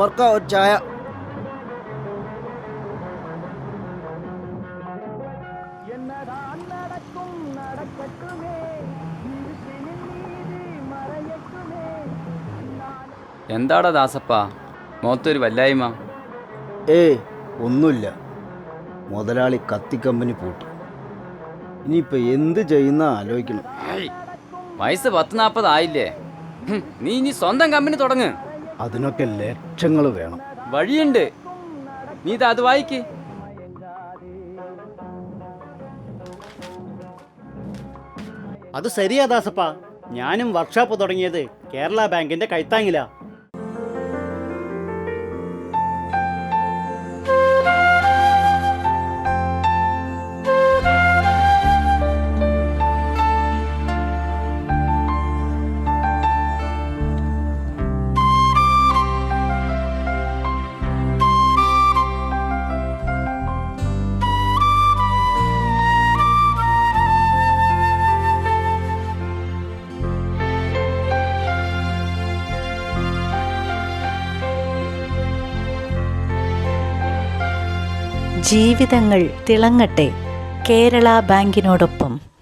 ഉമർക്ക ഒരു ചായ. എന്താടാ ദാസപ്പ മുഖത്തൊരു വല്ലായ്മ? ഒന്നുമില്ല. മുതലാളി കമ്പനി പൂട്ടി. ഇനിയിപ്പോൾ എന്ത് ചെയ്യുന്ന ആലോചിക്കണം. വയസ്സ് 10-40 ആയില്ലേ? നീ ഇനി സ്വന്തം കമ്പനി തുടങ്ങ്. അതിനൊക്കെ ലക്ഷങ്ങൾ വേണം. വഴിയുണ്ട്, നീ അത് വായിക്ക്. അത് ശരിയാ ദാസപ്പ. ഞാനും വർക്ക്ഷോപ്പ് തുടങ്ങിയത് കേരള ബാങ്കിന്റെ കൈത്താങ്ങില. ജീവിതങ്ങൾ തിളങ്ങട്ടെ കേരള ബാങ്കിനോടൊപ്പം.